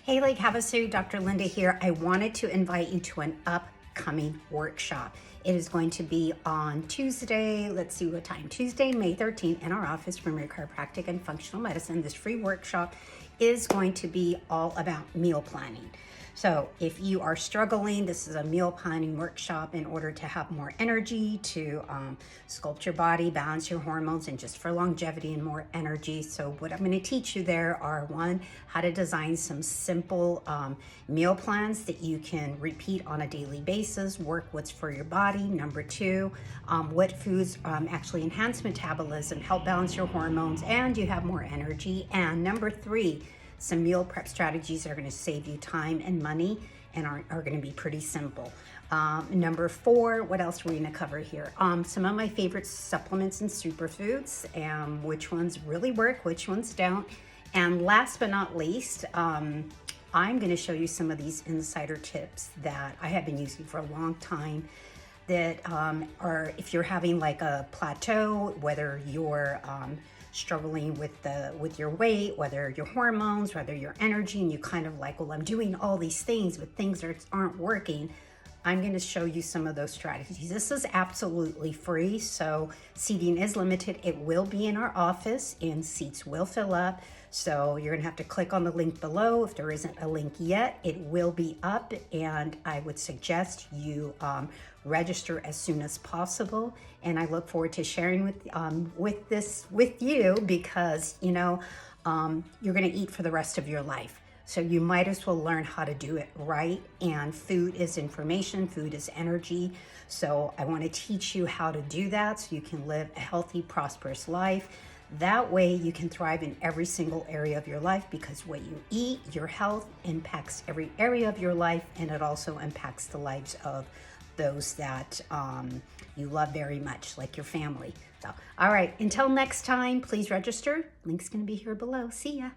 Hey Lake Havasu, Dr. Linda here. I wanted to invite you to an upcoming workshop. It is going to be on Tuesday, let's see what time, Tuesday, May 13th in our office, Premier Chiropractic and Functional Medicine. This free workshop is going to be all about meal planning. So if you are struggling, this is a meal planning workshop in order to have more energy, to sculpt your body, balance your hormones, and just for longevity and more energy. So what I'm going to teach you there are, one, how to design some simple meal plans that you can repeat on a daily basis, work what's for your body. Number two, what foods actually enhance metabolism, help balance your hormones, and you have more energy. And number three, some meal prep strategies that are going to save you time and money and are going to be pretty simple. Number four, what else are we going to cover here? Some of my favorite supplements and superfoods, and which ones really work, which ones don't. And last but not least, I'm going to show you some of these insider tips that I have been using for a long time that are, if you're having like a plateau, whether you're struggling with your weight, whether your hormones, whether your energy, and you kind of like, well, I'm doing all these things, but things aren't working. I'm going to show you some of those strategies. This is absolutely free, so seating is limited. It will be in our office and seats will fill up. So you're going to have to click on the link below. If there isn't a link yet, it will be up, and I would suggest you register as soon as possible. And I look forward to sharing with you because you're going to eat for the rest of your life. So you might as well learn how to do it right. And food is information, food is energy. So I want to teach you how to do that so you can live a healthy, prosperous life. That way you can thrive in every single area of your life, because what you eat, your health, impacts every area of your life, and it also impacts the lives of those that you love very much, like your family. So, all right, until next time, please register. Link's going to be here below. See ya.